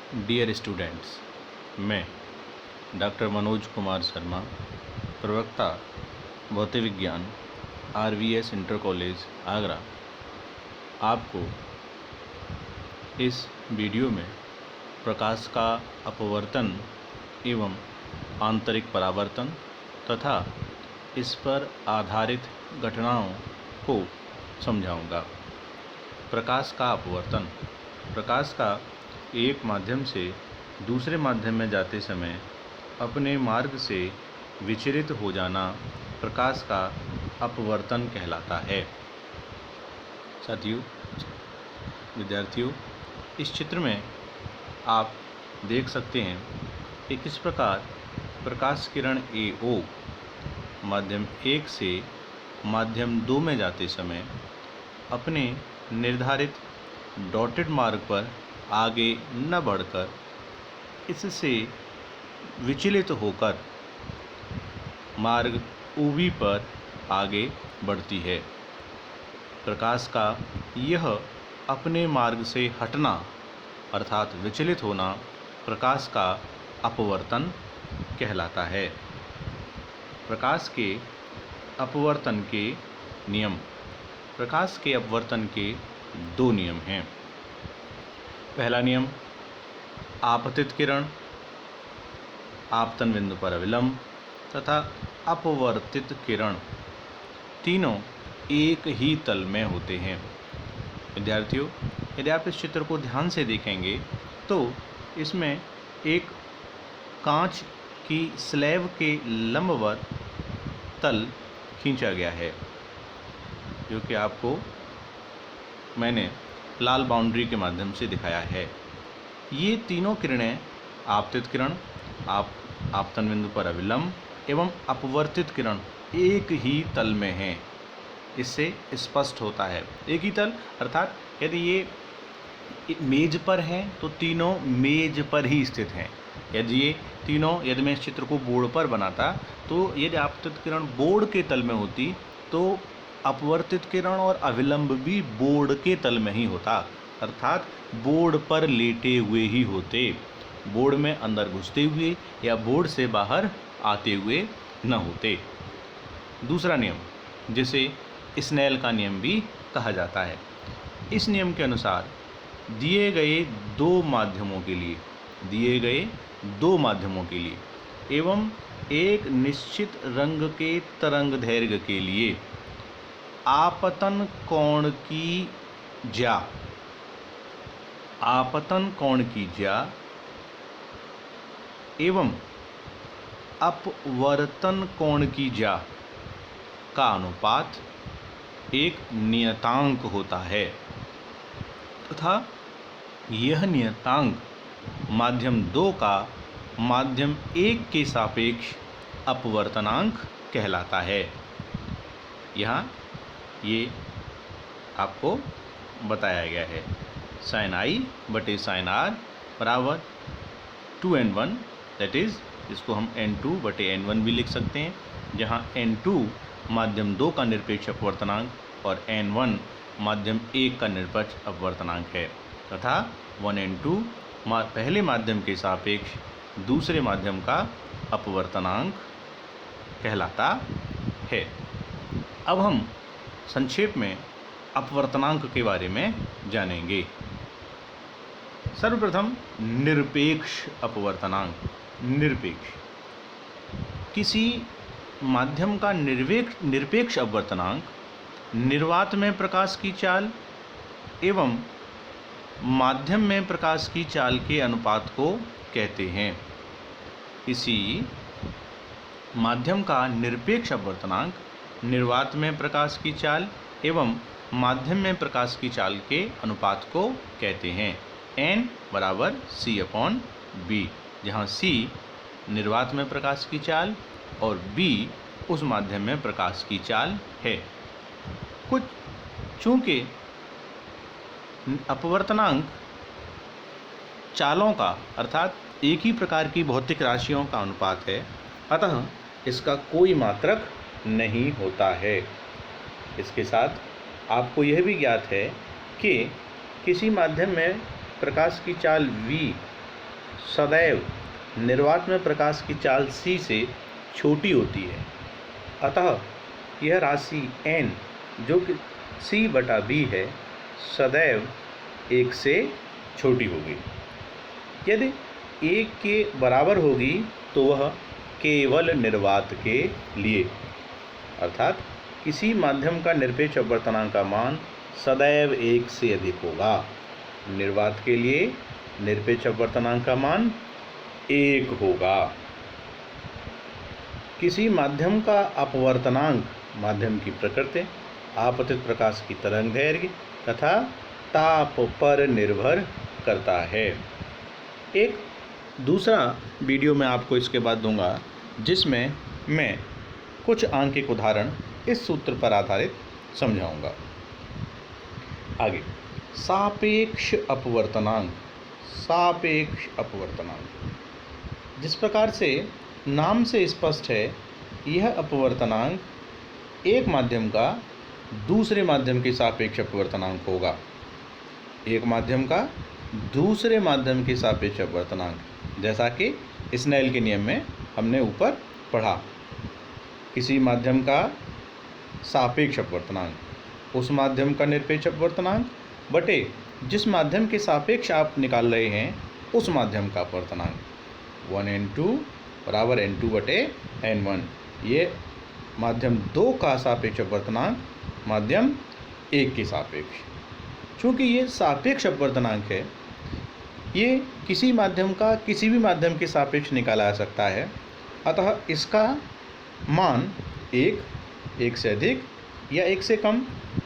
Dear students, मैं doctor Manoj Kumar Sharma, प्रवक्ता भौतिक विज्ञान RVS इंटर कॉलेज आगरा, आपको इस वीडियो में प्रकाश का अपवर्तन एवं आंतरिक परावर्तन तथा इस पर आधारित घटनाओं को समझाऊंगा। प्रकाश का अपवर्तन, प्रकाश का एक माध्यम से दूसरे माध्यम में जाते समय अपने मार्ग से विचलित हो जाना प्रकाश का अपवर्तन कहलाता है। साथियों, विद्यार्थियों, इस चित्र में आप देख सकते हैं कि किस प्रकार प्रकाश किरण AO माध्यम 1 से माध्यम 2 में जाते समय अपने निर्धारित डॉटेड मार्ग पर आगे न बढ़कर इससे विचलित होकर मार्ग OB पर आगे बढ़ती है। प्रकाश का यह अपने मार्ग से हटना अर्थात विचलित होना प्रकाश का अपवर्तन कहलाता है। प्रकाश के अपवर्तन के नियम। प्रकाश के अपवर्तन के दो नियम हैं। पहला नियम, आपतित किरण आपतन बिंदु पर अविलंब तथा अपवर्तित किरण तीनों एक ही तल में होते हैं। विद्यार्थियों, यदि आप इस चित्र को ध्यान से देखेंगे तो इसमें एक कांच की स्लैब के लंबवत तल खींचा गया है, जो कि आपको मैंने लाल बाउंड्री के माध्यम से दिखाया है। ये तीनों किरणें आपतित किरण आपतन बिंदु पर अविलंब एवं अपवर्तित किरण एक ही तल में हैं। इससे स्पष्ट होता है एक ही तल अर्थात यदि ये मेज पर हैं तो तीनों मेज पर ही स्थित हैं। यदि मैं इस चित्र को बोर्ड पर बनाता तो यदि आपतित किरण बोर्ड के तल में होती तो अपवर्तित किरण और अविलंब भी बोर्ड के तल में ही होता, अर्थात बोर्ड पर लेटे हुए ही होते, बोर्ड में अंदर घुसते हुए या बोर्ड से बाहर आते हुए न होते। दूसरा नियम, जिसे स्नेल का नियम भी कहा जाता है, इस नियम के अनुसार दिए गए दो माध्यमों के लिए एवं एक निश्चित रंग के तरंग दैर्घ्य के लिए आपतन कोण की ज्या एवं अपवर्तन कोण की ज्या का अनुपात एक नियतांक होता है तथा यह नियतांक माध्यम 2 का माध्यम 1 के सापेक्ष अपवर्तनांक कहलाता है। यहाँ ये आपको बताया गया है। sin I बटे sin R बराबर 2n1, दैट इज़ इसको हम n2 बटे n1 भी लिख सकते हैं, जहाँ n2 माध्यम 2 का निरपेक्ष अपवर्तनांक और n1 माध्यम 1 का निरपेक्ष अपवर्तनांक है तथा 1n2 पहले माध्यम के सापेक्ष दूसरे माध्यम का अपवर्तनांक कहलाता है। अब हम संक्षेप में अपवर्तनांक के बारे में जानेंगे। सर्वप्रथम निरपेक्ष अपवर्तनांक। निरपेक्ष किसी माध्यम का निरपेक्ष अपवर्तनांक निर्वात में प्रकाश की चाल एवं माध्यम में प्रकाश की चाल के अनुपात को कहते हैं। इसी माध्यम का निरपेक्ष अपवर्तनांक निर्वात में प्रकाश की चाल एवं माध्यम में प्रकाश की चाल के अनुपात को कहते हैं। n बराबर C/b, जहाँ C निर्वात में प्रकाश की चाल और b उस माध्यम में प्रकाश की चाल है। चूँकि अपवर्तनांक चालों का अर्थात एक ही प्रकार की भौतिक राशियों का अनुपात है, अतः इसका कोई मात्रक नहीं होता है। इसके साथ आपको यह भी ज्ञात है कि किसी माध्यम में प्रकाश की चाल v सदैव निर्वात में प्रकाश की चाल c से छोटी होती है, अतः यह राशि n जो कि c/b है सदैव 1 से छोटी होगी। यदि 1 के बराबर होगी तो वह केवल निर्वात के लिए, अर्थात किसी माध्यम का निरपेक्ष अपवर्तनांक का मान सदैव 1 से अधिक होगा। निर्वात के लिए निरपेक्ष अपवर्तनांक का मान 1 होगा। किसी माध्यम का अपवर्तनांक माध्यम की प्रकृति, आपतित प्रकाश की तरंग दैर्घ्य तथा ताप पर निर्भर करता है। एक दूसरा वीडियो मैं आपको इसके बाद दूंगा जिसमें मैं कुछ आंकिक उदाहरण इस सूत्र पर आधारित समझाऊंगा। आगे सापेक्ष अपवर्तनांक। सापेक्ष अपवर्तनांक जिस प्रकार से नाम से स्पष्ट है, यह अपवर्तनांक एक माध्यम का दूसरे माध्यम के सापेक्ष अपवर्तनांक होगा। एक माध्यम का दूसरे माध्यम के सापेक्ष अपवर्तनांक, जैसा कि स्नेल के नियम में हमने ऊपर पढ़ा। किसी माध्यम का सापेक्ष अपवर्तनांक उस माध्यम का निरपेक्ष अपवर्तनांक बटे जिस माध्यम के सापेक्ष आप निकाल रहे हैं उस माध्यम का अपवर्तनांक। 1n2 बराबर n2 बटे n1। ये माध्यम 2 का सापेक्ष अपवर्तनांक माध्यम 1 के सापेक्ष। चूँकि ये सापेक्ष अपवर्तनांक है, ये किसी माध्यम का किसी भी माध्यम के सापेक्ष निकाला जा सकता है, अतः इसका मान 1 से अधिक या 1 से कम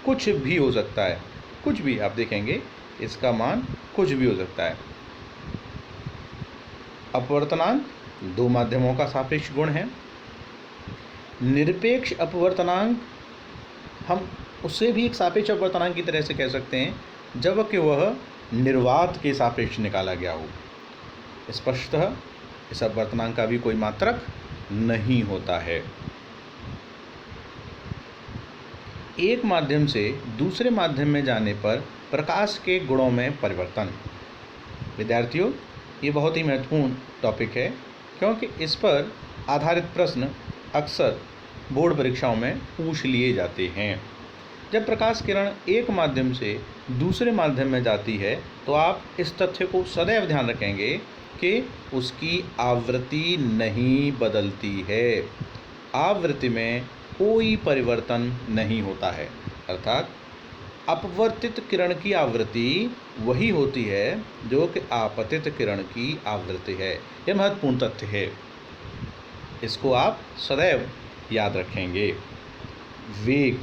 कुछ भी हो सकता है। कुछ भी आप देखेंगे इसका मान कुछ भी हो सकता है। अपवर्तनांक 2 माध्यमों का सापेक्ष गुण है। निरपेक्ष अपवर्तनांक हम उससे भी एक सापेक्ष अपवर्तनांक की तरह से कह सकते हैं जब कि वह निर्वात के सापेक्ष निकाला गया हो। स्पष्टतः इस अपवर्तनांक का भी कोई मात्रक नहीं होता है। एक माध्यम से दूसरे माध्यम में जाने पर प्रकाश के गुणों में परिवर्तन। विद्यार्थियों, ये बहुत ही महत्वपूर्ण टॉपिक है क्योंकि इस पर आधारित प्रश्न अक्सर बोर्ड परीक्षाओं में पूछ लिए जाते हैं। जब प्रकाश किरण एक माध्यम से दूसरे माध्यम में जाती है तो आप इस तथ्य को सदैव ध्यान रखेंगे कि उसकी आवृत्ति नहीं बदलती है। आवृत्ति में कोई परिवर्तन नहीं होता है, अर्थात अपवर्तित किरण की आवृत्ति वही होती है जो कि आपतित किरण की आवृत्ति है। यह महत्वपूर्ण तथ्य है, इसको आप सदैव याद रखेंगे। वेग,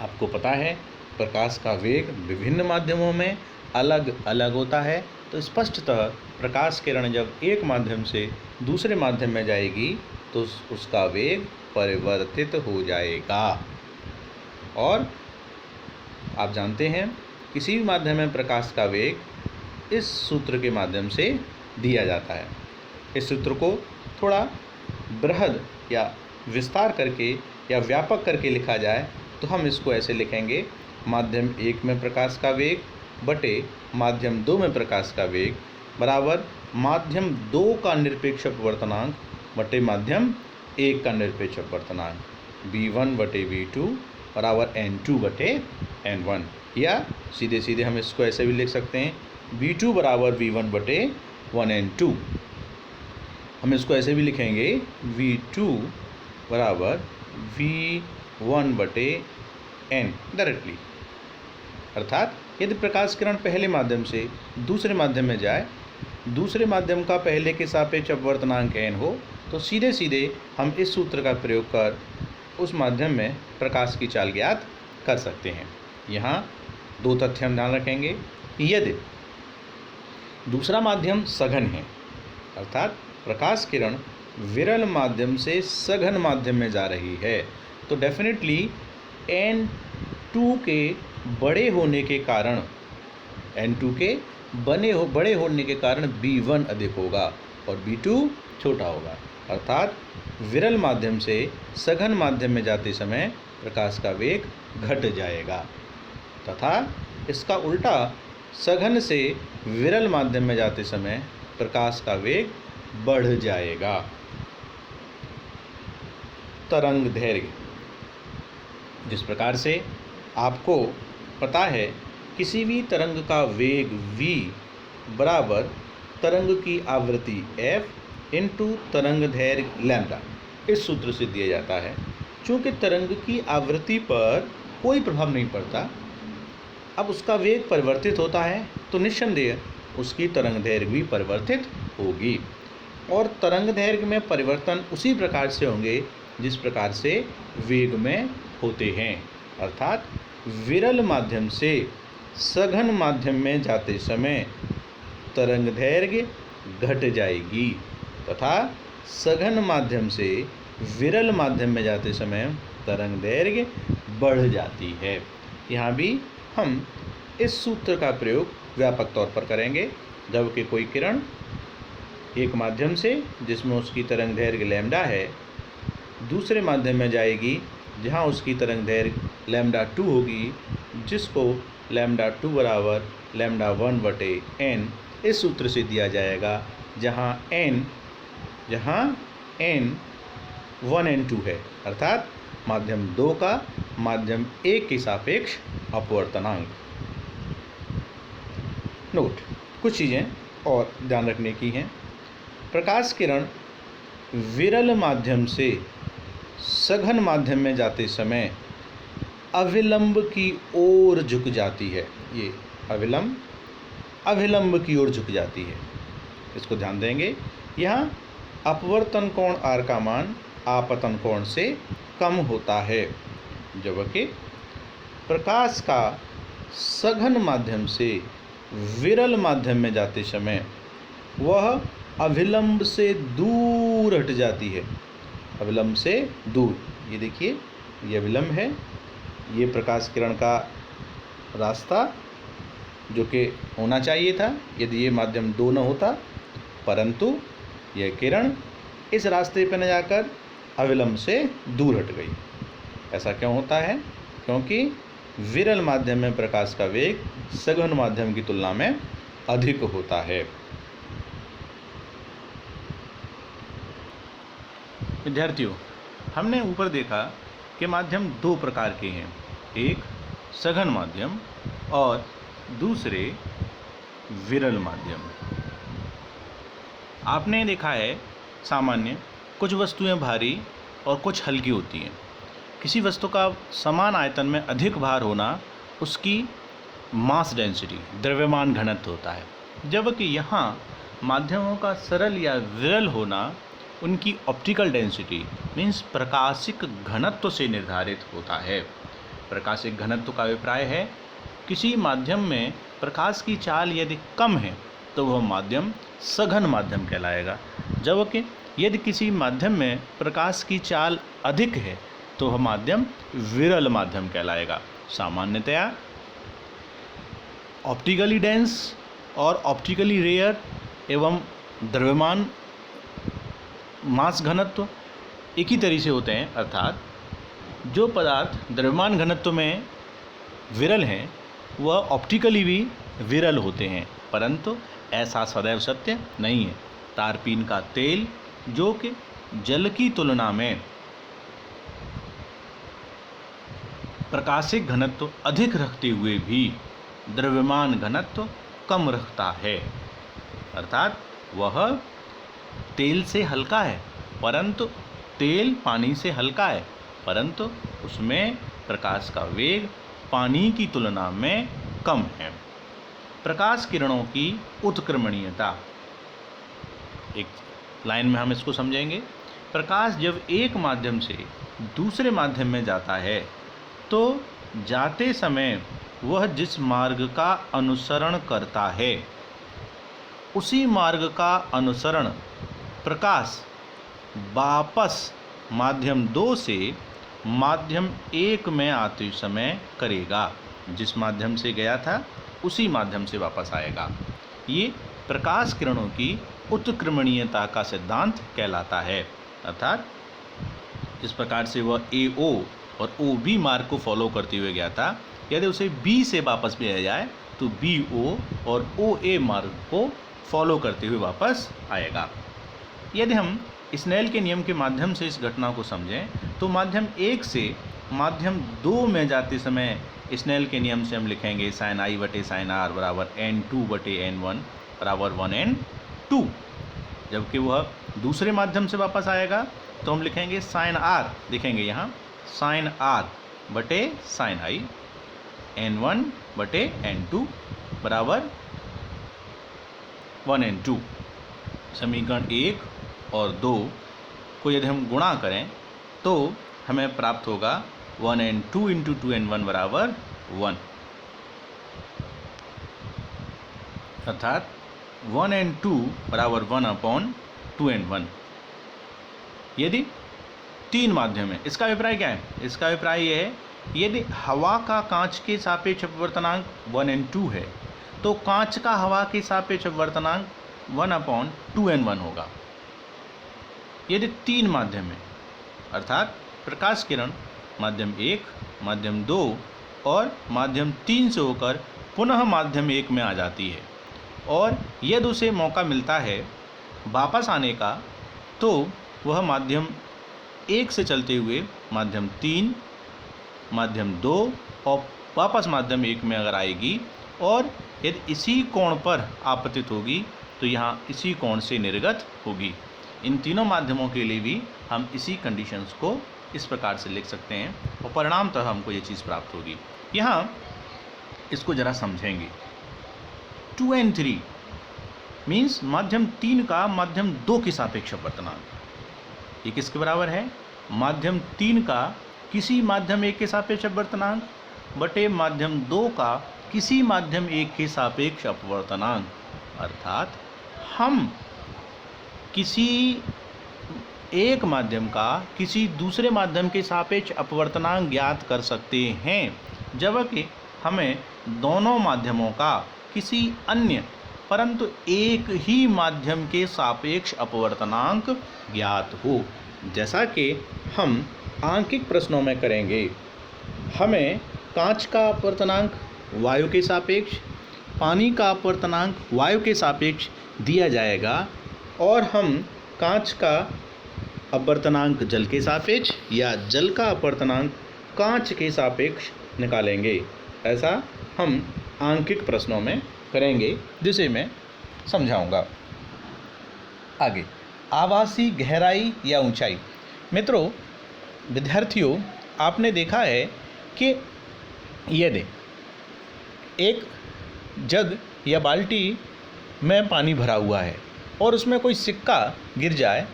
आपको पता है प्रकाश का वेग विभिन्न माध्यमों में अलग अलग होता है, तो स्पष्टतः प्रकाश किरण जब एक माध्यम से दूसरे माध्यम में जाएगी तो उसका वेग परिवर्तित हो जाएगा। और आप जानते हैं किसी भी माध्यम में प्रकाश का वेग इस सूत्र के माध्यम से दिया जाता है। इस सूत्र को थोड़ा बृहद या विस्तार करके या व्यापक करके लिखा जाए तो हम इसको ऐसे लिखेंगे: माध्यम 1 में प्रकाश का वेग बटे माध्यम 2 में प्रकाश का वेग बराबर माध्यम 2 का निरपेक्ष अपवर्तनांक बटे माध्यम 1 का निरपेक्ष अपवर्तनांक। v1 बटे v2 बराबर n2 बटे n1। या सीधे सीधे हम इसको ऐसे भी लिख सकते हैं: v2 बराबर v1 बटे 1n2। हम इसको ऐसे भी लिखेंगे: v2 बराबर v1 बटे n डायरेक्टली। अर्थात यदि प्रकाश किरण पहले माध्यम से दूसरे माध्यम में जाए, दूसरे माध्यम का पहले के सापेक्ष अपवर्तनांक n हो, तो सीधे सीधे हम इस सूत्र का प्रयोग कर उस माध्यम में प्रकाश की चाल ज्ञात कर सकते हैं। यहाँ 2 तथ्य हम ध्यान रखेंगे। यदि दूसरा माध्यम सघन है, अर्थात प्रकाश किरण विरल माध्यम से सघन माध्यम में जा रही है, तो डेफिनेटली n2 के बड़े होने के कारण बड़े होने के कारण b1 अधिक होगा और b2 छोटा होगा। अर्थात विरल माध्यम से सघन माध्यम में जाते समय प्रकाश का वेग घट जाएगा तथा इसका उल्टा सघन से विरल माध्यम में जाते समय प्रकाश का वेग बढ़ जाएगा। तरंग दैर्घ्य, जिस प्रकार से आपको पता है किसी भी तरंग का वेग v बराबर तरंग की आवृत्ति f इंटू तरंग दैर्घ्य लैम्डा, इस सूत्र से दिया जाता है। चूँकि तरंग की आवृत्ति पर कोई प्रभाव नहीं पड़ता, अब उसका वेग परिवर्तित होता है तो निस्संदेह उसकी तरंग दैर्घ्य भी परिवर्तित होगी, और तरंग दैर्घ्य में परिवर्तन उसी प्रकार से होंगे जिस प्रकार से वेग में होते हैं, अर्थात विरल माध्यम से सघन माध्यम में जाते समय तरंग दैर्घ्य घट जाएगी तथा सघन माध्यम से विरल माध्यम में जाते समय तरंग दैर्घ्य बढ़ जाती है। यहाँ भी हम इस सूत्र का प्रयोग व्यापक तौर पर करेंगे। जब कि कोई किरण एक माध्यम से जिसमें उसकी तरंग दैर्घ्य लैम्डा है दूसरे माध्यम में जाएगी जहाँ उसकी तरंग दैर्घ्य लैम्डा 2 होगी, जिसको लैम्डा 2 बराबर लैम्डा 1/n इस सूत्र से दिया जाएगा, जहाँ n 1n2 है, अर्थात माध्यम 2 का माध्यम 1 के सापेक्ष अपवर्तनांक। नोट, कुछ चीज़ें और ध्यान रखने की हैं। प्रकाश किरण विरल माध्यम से सघन माध्यम में जाते समय अविलंब की ओर झुक जाती है। ये अविलंब की ओर झुक जाती है, इसको ध्यान देंगे। यहाँ अपवर्तन कोण r का मान आपतन कोण से कम होता है, जबकि प्रकाश का सघन माध्यम से विरल माध्यम में जाते समय वह अविलंब से दूर हट जाती है। अविलंब से दूर, ये देखिए, ये अविलंब है, ये प्रकाश किरण का रास्ता जो कि होना चाहिए था यदि ये माध्यम 2 न होता, परंतु यह किरण इस रास्ते पर न जाकर अविलंब से दूर हट गई। ऐसा क्यों होता है? क्योंकि विरल माध्यम में प्रकाश का वेग सघन माध्यम की तुलना में अधिक होता है। विद्यार्थियों, हमने ऊपर देखा कि माध्यम 2 प्रकार के हैं, एक सघन माध्यम और दूसरे विरल माध्यम। आपने देखा है सामान्य कुछ वस्तुएं भारी और कुछ हल्की होती हैं। किसी वस्तु का समान आयतन में अधिक भार होना उसकी मास डेंसिटी, द्रव्यमान घनत्व होता है, जबकि यहाँ माध्यमों का सरल या विरल होना उनकी ऑप्टिकल डेंसिटी मीन्स प्रकाशिक घनत्व से निर्धारित होता है। प्रकाशिक घनत्व का अभिप्राय है किसी माध्यम में प्रकाश की चाल यदि कम है तो वह माध्यम सघन माध्यम कहलाएगा, जबकि यदि किसी माध्यम में प्रकाश की चाल अधिक है तो वह माध्यम विरल माध्यम कहलाएगा। सामान्यतया ऑप्टिकली डेंस और ऑप्टिकली रेयर एवं द्रव्यमान मास घनत्व एक ही तरीके से होते हैं, अर्थात जो पदार्थ द्रव्यमान घनत्व में विरल हैं वह ऑप्टिकली भी विरल होते हैं, परंतु ऐसा सदैव सत्य नहीं है। तारपीन का तेल जो कि जल की तुलना में प्रकाशिक घनत्व अधिक रखते हुए भी द्रव्यमान घनत्व कम रखता है, अर्थात वह तेल से हल्का है, परंतु तेल पानी से हल्का है, परंतु उसमें प्रकाश का वेग पानी की तुलना में कम है। प्रकाश किरणों की उत्क्रमणीयता, एक लाइन में हम इसको समझेंगे। प्रकाश जब एक माध्यम से दूसरे माध्यम में जाता है तो जाते समय वह जिस मार्ग का अनुसरण करता है उसी मार्ग का अनुसरण प्रकाश वापस माध्यम 2 से माध्यम 1 में आते समय करेगा। जिस माध्यम से गया था उसी माध्यम से वापस आएगा। ये प्रकाश किरणों की उत्क्रमणीयता का सिद्धांत कहलाता है, अर्थात जिस प्रकार से वह AO और OB मार्ग को फॉलो करते हुए गया था, यदि उसे B से वापस भेजा जाए तो BO और OA मार्ग को फॉलो करते हुए वापस आएगा। यदि हम स्नेल के नियम के माध्यम से इस घटना को समझें तो माध्यम 1 से माध्यम 2 में जाते समय स्नेल के नियम से हम लिखेंगे साइन आई बटे साइन आर बराबर n2 बटे n1 बराबर 1n2। जबकि वह दूसरे माध्यम से वापस आएगा तो हम लिखेंगे साइन आर, लिखेंगे यहाँ साइन आर बटे साइन आई n1 बटे n2 बराबर 1n2। समीकरण 1 और 2 को यदि हम गुणा करें तो हमें प्राप्त होगा 1n2 इंटू 2n1 बराबर 1, अर्थात 1n2 बराबर 1/2n1। यदि 3 माध्यम है, इसका अभिप्राय क्या है? इसका अभिप्राय यह है यदि हवा का कांच के सापेक्ष अपवर्तनांक 1n2 है तो कांच का हवा के सापेक्ष अपवर्तनांक 1/2n1 होगा। यदि 3 माध्यम है अर्थात प्रकाश किरण माध्यम 1, माध्यम 2 और माध्यम 3 से होकर पुनः माध्यम 1 में आ जाती है और यदि उसे मौका मिलता है वापस आने का तो वह माध्यम 1 से चलते हुए माध्यम 3, माध्यम 2 और वापस माध्यम 1 में अगर आएगी और यदि इसी कोण पर आपतित होगी तो यहाँ इसी कोण से निर्गत होगी। इन तीनों माध्यमों के लिए भी हम इसी कंडीशंस को इस प्रकार से लिख सकते हैं और परिणामतः हमको ये चीज़ प्राप्त होगी। यहाँ इसको ज़रा समझेंगे। 2n3 मीन्स माध्यम 3 का माध्यम 2 के सापेक्ष अपवर्तनांक। ये किसके बराबर है? माध्यम 3 का किसी माध्यम 1 के सापेक्ष अपवर्तनांक बटे माध्यम 2 का किसी माध्यम 1 के सापेक्ष अपवर्तनांक। अर्थात हम किसी एक माध्यम का किसी दूसरे माध्यम के सापेक्ष अपवर्तनांक ज्ञात कर सकते हैं, जबकि हमें दोनों माध्यमों का किसी अन्य परंतु एक ही माध्यम के सापेक्ष अपवर्तनांक ज्ञात हो। जैसा कि हम आंकिक प्रश्नों में करेंगे, हमें कांच का अपवर्तनांक वायु के सापेक्ष, पानी का अपवर्तनांक वायु के सापेक्ष दिया जाएगा और हम कांच का अपवर्तनांक जल के सापेक्ष या जल का अपवर्तनांक कांच के सापेक्ष निकालेंगे। ऐसा हम आंकिक प्रश्नों में करेंगे जिसे मैं समझाऊंगा आगे। आभासी गहराई या ऊंचाई। मित्रों, विद्यार्थियों, आपने देखा है कि यदि एक जग या बाल्टी में पानी भरा हुआ है और उसमें कोई सिक्का गिर जाए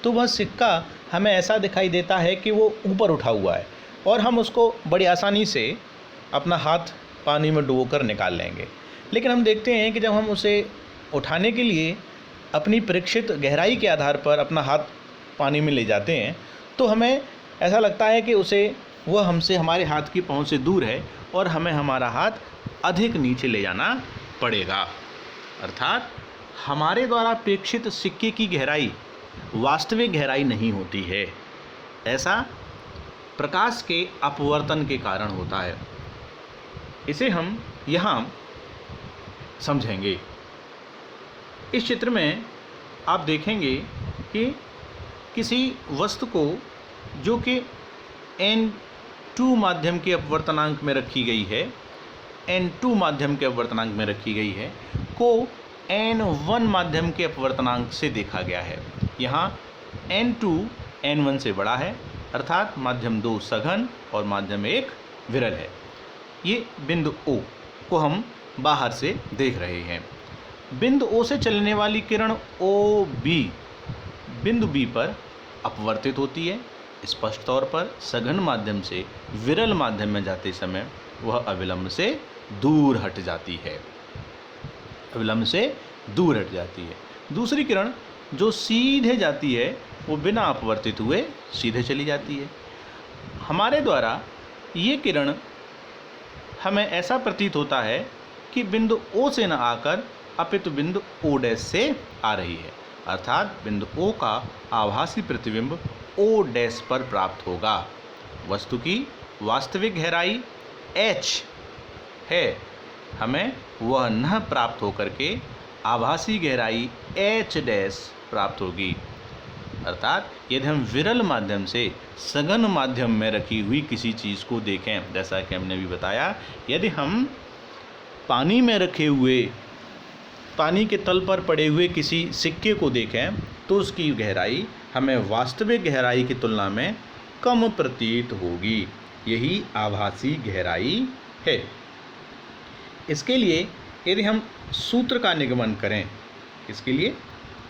तो वह सिक्का हमें ऐसा दिखाई देता है कि वो ऊपर उठा हुआ है और हम उसको बड़ी आसानी से अपना हाथ पानी में डुबोकर निकाल लेंगे। लेकिन हम देखते हैं कि जब हम उसे उठाने के लिए अपनी परीक्षित गहराई के आधार पर अपना हाथ पानी में ले जाते हैं तो हमें ऐसा लगता है कि वह हमसे हमारे हाथ की पहुंच से दूर है और हमें हमारा हाथ अधिक नीचे ले जाना पड़ेगा। अर्थात हमारे द्वारा अपेक्षित सिक्के की गहराई वास्तविक गहराई नहीं होती है। ऐसा प्रकाश के अपवर्तन के कारण होता है। इसे हम यहाँ समझेंगे। इस चित्र में आप देखेंगे कि किसी वस्तु को जो कि n2 माध्यम के अपवर्तनांक में रखी गई है, n2 माध्यम के अपवर्तनांक में रखी गई है, को n1 माध्यम के अपवर्तनांक से देखा गया है। यहाँ n2 n1 से बड़ा है, अर्थात माध्यम 2 सघन और माध्यम 1 विरल है। ये बिंदु O को हम बाहर से देख रहे हैं। बिंदु O से चलने वाली किरण OB बिंदु B पर अपवर्तित होती है। स्पष्ट तौर पर सघन माध्यम से विरल माध्यम में जाते समय वह अविलंब से दूर हट जाती है, अविलंब से दूर हट जाती है। दूसरी किरण जो सीधे जाती है वो बिना अपवर्तित हुए सीधे चली जाती है। हमारे द्वारा ये किरण हमें ऐसा प्रतीत होता है कि बिंदु O से न आकर अपितु बिंदु O' से आ रही है, अर्थात बिंदु O का आभासी प्रतिबिंब O' पर प्राप्त होगा। वस्तु की वास्तविक गहराई h है, हमें वह न प्राप्त होकर के आभासी गहराई h डैश प्राप्त होगी। अर्थात यदि हम विरल माध्यम से सघन माध्यम में रखी हुई किसी चीज़ को देखें, जैसा कि हमने भी बताया, यदि हम पानी में रखे हुए, पानी के तल पर पड़े हुए किसी सिक्के को देखें तो उसकी गहराई हमें वास्तविक गहराई की तुलना में कम प्रतीत होगी। यही आभासी गहराई है। इसके लिए यदि हम सूत्र का निगमन करें, इसके लिए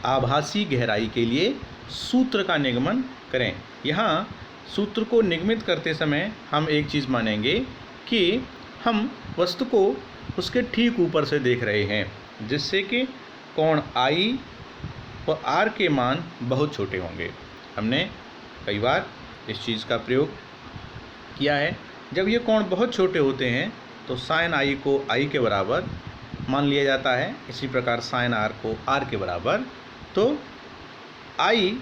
आभासी गहराई के लिए सूत्र का निगमन करें। यहाँ सूत्र को निगमित करते समय हम एक चीज़ मानेंगे कि हम वस्तु को उसके ठीक ऊपर से देख रहे हैं, जिससे कि कोण I और R के मान बहुत छोटे होंगे। हमने कई बार इस चीज़ का प्रयोग किया है। जब ये कोण बहुत छोटे होते हैं तो साइन I को I के बराबर मान लिया जाता है, इसी प्रकार साइन R को R के बराबर। तो I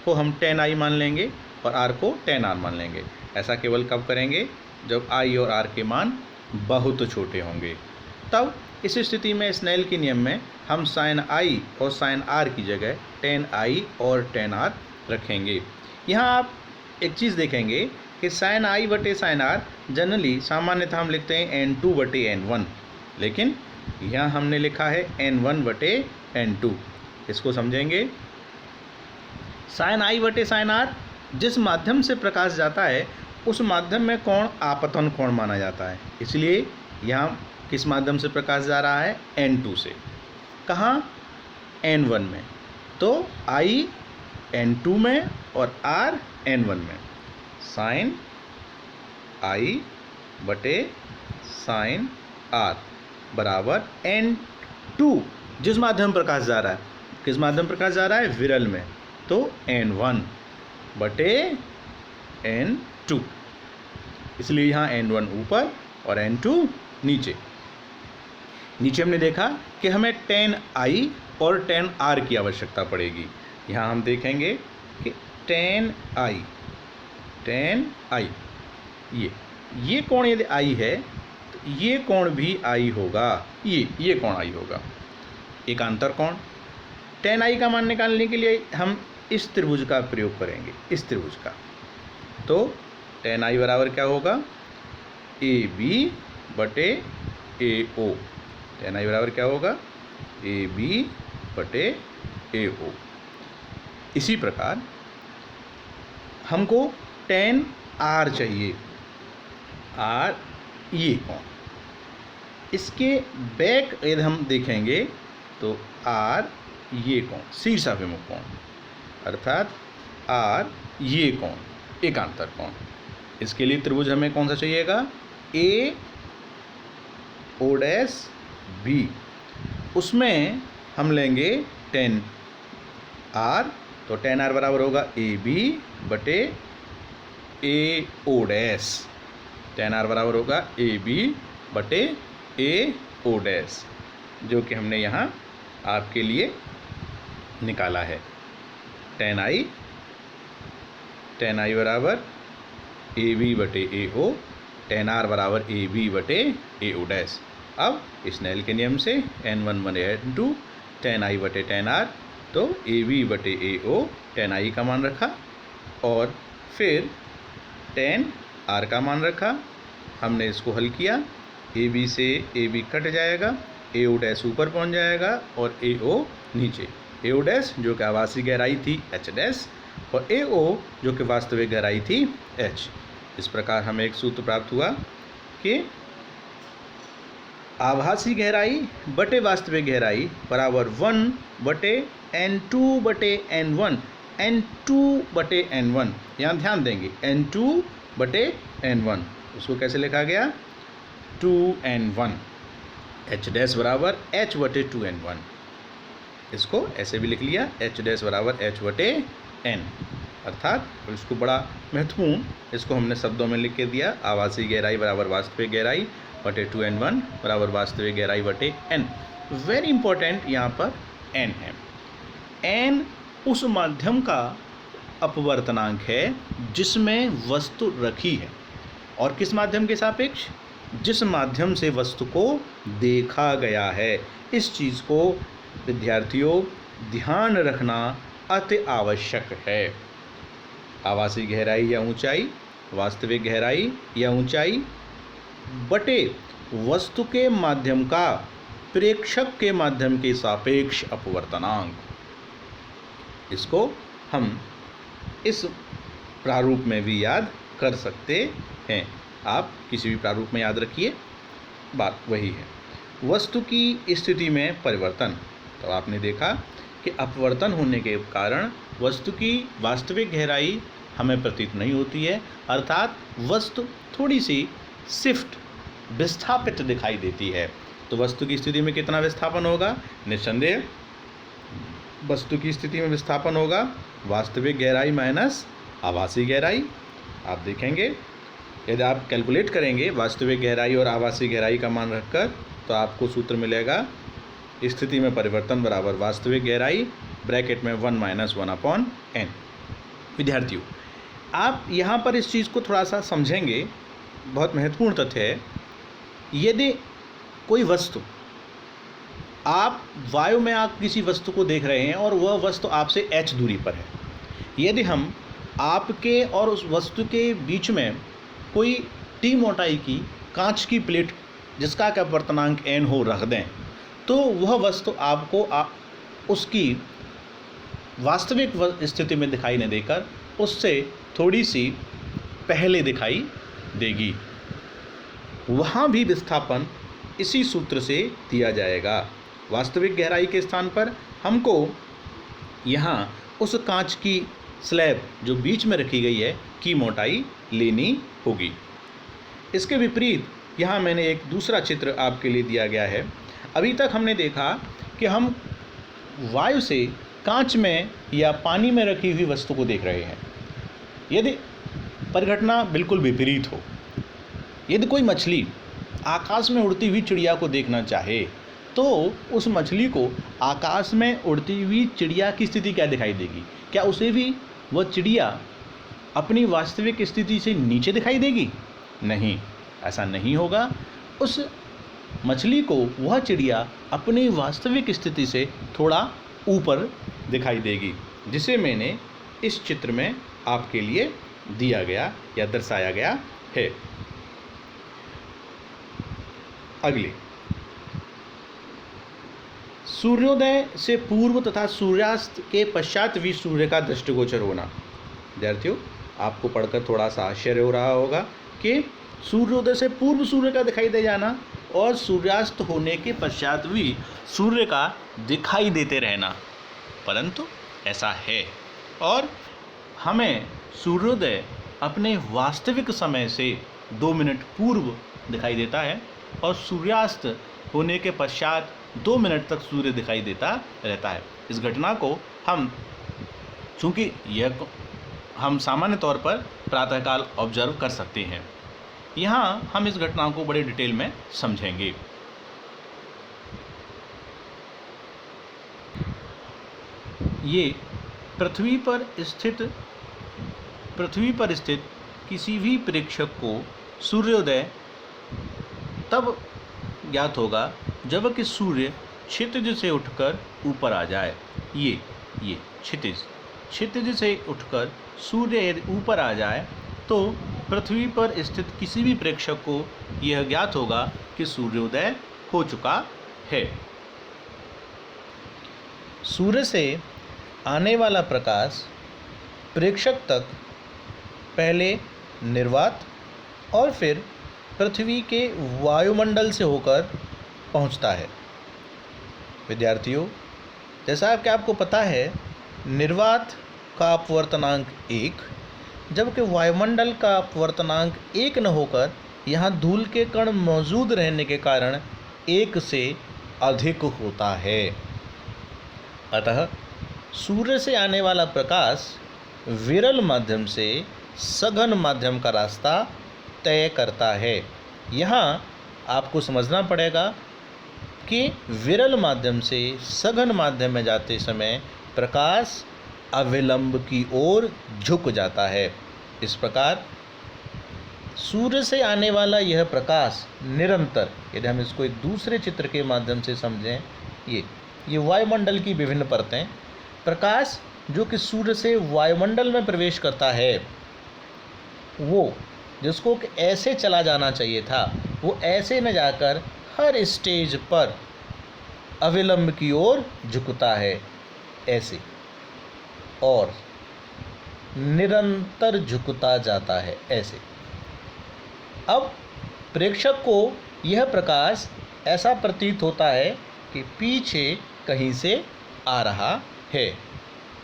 को हम tan I मान लेंगे और R को tan R मान लेंगे। ऐसा केवल कब करेंगे? जब I और R के मान बहुत छोटे होंगे। तब इस स्थिति में स्नेल के नियम में हम साइन I और साइन R की जगह tan I और tan R रखेंगे। यहाँ आप एक चीज़ देखेंगे कि साइन I बटे साइन R जनरली सामान्यतः हम लिखते हैं n2 बटे n1, लेकिन यहाँ हमने लिखा है n1 बटे n2। इसको समझेंगे। साइन I बटे साइन R जिस माध्यम से प्रकाश जाता है उस माध्यम में कोण आपतन कोण माना जाता है। इसलिए यहाँ किस माध्यम से प्रकाश जा रहा है? n2 से। कहाँ? n1 में। तो I n2 में और R n1 में। साइन I बटे साइन R बराबर n2 जिस माध्यम प्रकाश जा रहा है। किस माध्यम प्रकाश जा रहा है? विरल में। तो n1 बटे n2। इसलिए यहाँ n1 ऊपर और n2 नीचे। नीचे हमने देखा कि हमें tan I और tan R की आवश्यकता पड़ेगी। यहाँ हम देखेंगे कि tan I ये कोण यदि I है तो ये कोण भी I होगा। ये कोण I होगा, एकांतर कोण। tan I का मान निकालने के लिए हम इस त्रिभुज का प्रयोग करेंगे, इस त्रिभुज का। तो tan I बराबर क्या होगा? AB बटे AO। tan I बराबर क्या होगा? AB बटे AO। इसी प्रकार हमको tan R चाहिए। R ये कोण, इसके बैक यदि हम देखेंगे तो R ये कोण, शीर्षाभिमुख कोण, अर्थात R ये कोण, एकांतर कोण। इसके लिए त्रिभुज हमें कौन सा चाहिएगा? AO dash B। उसमें हम लेंगे tan R, तो tan R बराबर होगा AB बटे AO डैश। tan R बराबर होगा AB बटे AO डैश, जो कि हमने यहाँ आपके लिए निकाला है। tan I बराबर AB बटे AO, tan R बराबर AB बटे AO डैश। अब स्नेल के नियम से n1 बटे n2 tan I बटे tan R, तो AB बटे AO tan I का मान रखा और फिर tan R का मान रखा। हमने इसको हल किया। AB से AB कट जाएगा, AO डैश ऊपर पहुंच जाएगा और AO नीचे। AO डैश जो कि आभासी गहराई थी H डैश और AO जो कि वास्तविक गहराई थी H। इस प्रकार हमें एक सूत्र प्राप्त हुआ कि आभासी गहराई बटे वास्तविक गहराई बराबर 1 बटे n2 बटे n1, n2 बटे n1। यहाँ ध्यान देंगे n2 बटे n1, उसको कैसे लिखा गया? 2n1। H डैश बराबर H बटे 2n1, इसको ऐसे भी लिख लिया H डैश बराबर H बटे n। अर्थात इसको बड़ा महत्वपूर्ण, इसको हमने शब्दों में लिख के दिया। आभासी गहराई बराबर वास्तविक गहराई बटे 2n1 बराबर वास्तविक गहराई बटे n। वेरी इंपॉर्टेंट यहाँ पर n है। n उस माध्यम का अपवर्तनांक है जिसमें वस्तु रखी है, और किस माध्यम के सापेक्ष? जिस माध्यम से वस्तु को देखा गया है। इस चीज़ को विद्यार्थियों ध्यान रखना अति आवश्यक है। आभासी गहराई या ऊंचाई, वास्तविक गहराई या ऊंचाई बटे वस्तु के माध्यम का प्रेक्षक के माध्यम के सापेक्ष अपवर्तनांक। इसको हम इस प्रारूप में भी याद कर सकते हैं। आप किसी भी प्रारूप में याद रखिए, बात वही है। वस्तु की स्थिति में परिवर्तन, तो आपने देखा कि अपवर्तन होने के कारण वस्तु की वास्तविक गहराई हमें प्रतीत नहीं होती है, अर्थात वस्तु थोड़ी सी शिफ्ट विस्थापित दिखाई देती है। तो वस्तु की स्थिति में कितना विस्थापन होगा? निस्संदेह वस्तु की स्थिति में विस्थापन होगा वास्तविक गहराई माइनस आभासी गहराई। आप देखेंगे यदि आप कैलकुलेट करेंगे वास्तविक गहराई और आभासी गहराई का मान रखकर, तो आपको सूत्र मिलेगा स्थिति में परिवर्तन बराबर वास्तविक गहराई ब्रैकेट में 1 - 1/n। विद्यार्थियों, आप यहाँ पर इस चीज़ को थोड़ा सा समझेंगे, बहुत महत्वपूर्ण तथ्य है। यदि कोई वस्तु, आप वायु में आप किसी वस्तु को देख रहे हैं और वह वस्तु आपसे h दूरी पर है, यदि हम आपके और उस वस्तु के बीच में कोई t मोटाई की कांच की प्लेट जिसका का अपवर्तनांक n हो रख दें, तो वह वस्तु आपको उसकी वास्तविक स्थिति में दिखाई न देकर उससे थोड़ी सी पहले दिखाई देगी। वहाँ भी विस्थापन इसी सूत्र से दिया जाएगा। वास्तविक गहराई के स्थान पर हमको यहाँ उस कांच की स्लैब जो बीच में रखी गई है की मोटाई लेनी होगी। इसके विपरीत यहाँ मैंने एक दूसरा चित्र आपके लिए दिया गया है। अभी तक हमने देखा कि हम वायु से कांच में या पानी में रखी हुई वस्तु को देख रहे हैं। यदि परिघटना बिल्कुल विपरीत हो, यदि कोई मछली आकाश में उड़ती हुई चिड़िया को देखना चाहे, तो उस मछली को आकाश में उड़ती हुई चिड़िया की स्थिति क्या दिखाई देगी? क्या उसे भी वह चिड़िया अपनी वास्तविक स्थिति से नीचे दिखाई देगी? नहीं, ऐसा नहीं होगा। उस मछली को वह चिड़िया अपनी वास्तविक स्थिति से थोड़ा ऊपर दिखाई देगी, जिसे मैंने इस चित्र में आपके लिए दिया गया या दर्शाया गया है। अगले, सूर्योदय से पूर्व तथा सूर्यास्त के पश्चात भी सूर्य का दृष्टिगोचर होना। विद्यार्थियों, आपको पढ़कर थोड़ा सा आश्चर्य हो रहा होगा कि सूर्योदय से पूर्व सूर्य का दिखाई दे जाना और सूर्यास्त होने के पश्चात भी सूर्य का दिखाई देते रहना, परंतु ऐसा है। और हमें सूर्योदय अपने वास्तविक समय से 2 मिनट पूर्व दिखाई देता है और सूर्यास्त होने के पश्चात 2 मिनट तक सूर्य दिखाई देता रहता है। इस घटना को हम, चूँकि यह हम सामान्य तौर पर प्रातःकाल ऑब्जर्व कर सकते हैं, यहाँ हम इस घटना को बड़े डिटेल में समझेंगे। ये पृथ्वी पर स्थित किसी भी प्रेक्षक को सूर्योदय तब ज्ञात होगा जब कि सूर्य क्षितिज से उठकर ऊपर आ जाए। ये क्षितिज से उठकर सूर्य यदि ऊपर आ जाए तो पृथ्वी पर स्थित किसी भी प्रेक्षक को यह ज्ञात होगा कि सूर्योदय हो चुका है। सूर्य से आने वाला प्रकाश प्रेक्षक तक पहले निर्वात और फिर पृथ्वी के वायुमंडल से होकर पहुंचता है। विद्यार्थियों, जैसा कि आपको पता है, निर्वात का अपवर्तनांक 1, जबकि वायुमंडल का अपवर्तनांक 1 न होकर यहाँ धूल के कण मौजूद रहने के कारण 1 से अधिक होता है। अतः सूर्य से आने वाला प्रकाश विरल माध्यम से सघन माध्यम का रास्ता तय करता है। यहाँ आपको समझना पड़ेगा कि विरल माध्यम से सघन माध्यम में जाते समय प्रकाश अविलंब की ओर झुक जाता है। इस प्रकार सूर्य से आने वाला यह प्रकाश निरंतर, यदि हम इसको एक दूसरे चित्र के माध्यम से समझें, ये वायुमंडल की विभिन्न परतें, प्रकाश जो कि सूर्य से वायुमंडल में प्रवेश करता है, वो जिसको कि ऐसे चला जाना चाहिए था, वो ऐसे न जाकर हर स्टेज पर अविलंब की ओर झुकता है, ऐसे, और निरंतर झुकता जाता है, ऐसे। अब प्रेक्षक को यह प्रकाश ऐसा प्रतीत होता है कि पीछे कहीं से आ रहा है,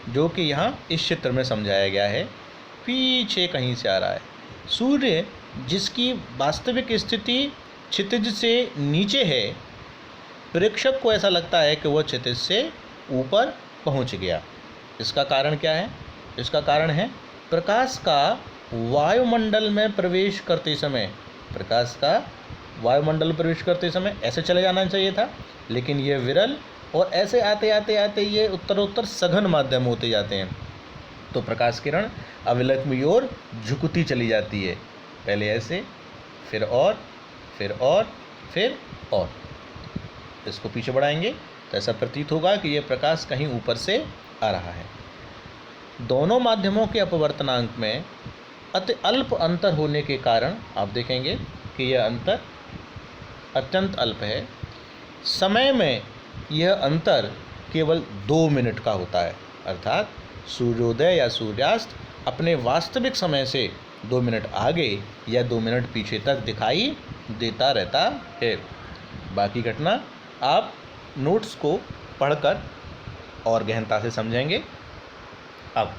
जो कि यहाँ इस चित्र में समझाया गया है, पीछे कहीं से आ रहा है। सूर्य जिसकी वास्तविक स्थिति क्षितिज से नीचे है, प्रेक्षक को ऐसा लगता है कि वह क्षितिज से ऊपर पहुँच गया। इसका कारण क्या है? इसका कारण है प्रकाश का वायुमंडल में प्रवेश करते समय ऐसे चले जाना चाहिए था, लेकिन ये विरल और ऐसे आते आते आते ये उत्तरोत्तर सघन माध्यम होते जाते हैं, तो प्रकाश किरण अविलंब की ओर झुकती चली जाती है, पहले ऐसे, फिर और, फिर और, फिर और। इसको पीछे बढ़ाएंगे तो ऐसा प्रतीत होगा कि यह प्रकाश कहीं ऊपर से आ रहा है। दोनों माध्यमों के अपवर्तनांक में अति अल्प अंतर होने के कारण आप देखेंगे कि यह अंतर अत्यंत अल्प है। समय में यह अंतर केवल 2 मिनट का होता है, अर्थात सूर्योदय या सूर्यास्त अपने वास्तविक समय से 2 मिनट आगे या 2 मिनट पीछे तक दिखाई देता रहता है। बाकी घटना आप नोट्स को पढ़कर और गहनता से समझेंगे। अब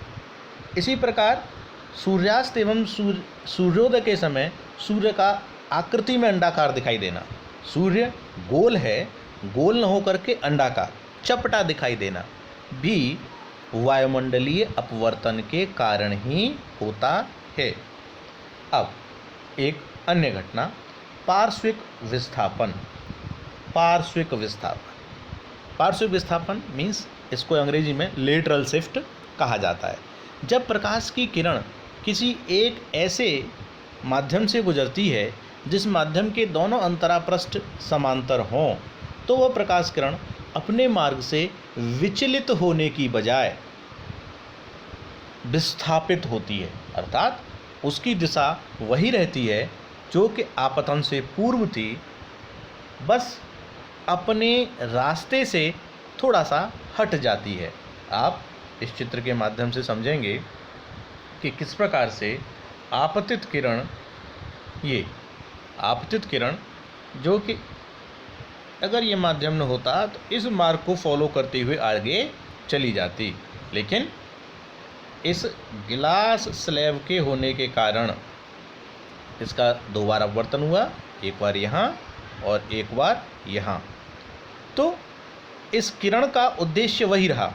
इसी प्रकार सूर्यास्त एवं सूर्योदय के समय सूर्य का आकृति में अंडाकार दिखाई देना, सूर्य गोल है, गोल न होकर के अंडाकार चपटा दिखाई देना भी वायुमंडलीय अपवर्तन के कारण ही होता है। अब एक अन्य घटना, पार्श्विक विस्थापन। पार्श्विक विस्थापन मीन्स, इसको अंग्रेजी में लेटरल शिफ्ट कहा जाता है। जब प्रकाश की किरण किसी एक ऐसे माध्यम से गुजरती है जिस माध्यम के दोनों अंतरापृष्ठ समांतर हों, तो वह प्रकाश किरण अपने मार्ग से विचलित होने की बजाय विस्थापित होती है, अर्थात उसकी दिशा वही रहती है जो कि आपतन से पूर्व थी, बस अपने रास्ते से थोड़ा सा हट जाती है। आप इस चित्र के माध्यम से समझेंगे कि किस प्रकार से आपतित किरण जो कि अगर ये माध्यम न होता तो इस मार्ग को फॉलो करते हुए आगे चली जाती, लेकिन इस गिलास स्लैब के होने के कारण इसका 2 बार अपवर्तन हुआ, एक बार यहाँ और एक बार यहाँ। तो इस किरण का उद्देश्य वही रहा,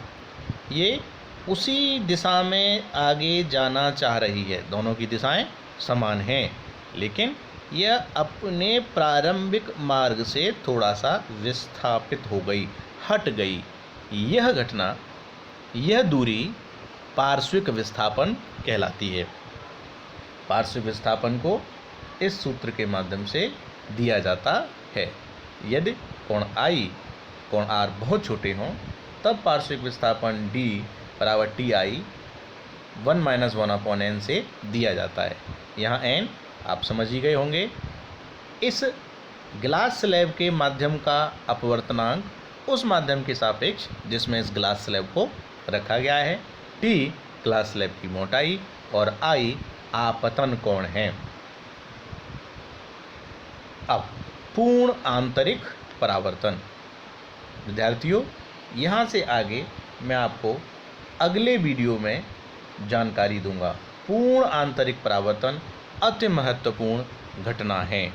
ये उसी दिशा में आगे जाना चाह रही है, दोनों की दिशाएं समान हैं, लेकिन यह अपने प्रारंभिक मार्ग से थोड़ा सा विस्थापित हो गई, हट गई। यह घटना, यह दूरी पार्श्विक विस्थापन कहलाती है। पार्श्विक विस्थापन को इस सूत्र के माध्यम से दिया जाता है। यदि कोण I, कोण R बहुत छोटे हों, तब पार्श्विक विस्थापन D बराबर TI 1 - 1/n से दिया जाता है। यहाँ n आप समझ ही गए होंगे। इस ग्लास स्लैब के माध्यम का अपवर्तनांक उस माध्यम के सापेक्ष जिसमें इस ग्लास स्लैब को रखा गया है। T ग्लास स्लैब की मोटाई और I आपतन कोण है। अब पूर्ण आंतरिक परावर्तन। विद्यार्थियों, यहाँ से आगे मैं आपको अगले वीडियो में जानकारी दूंगा। पूर्ण आंतरिक परावर्तन अति महत्वपूर्ण घटना है।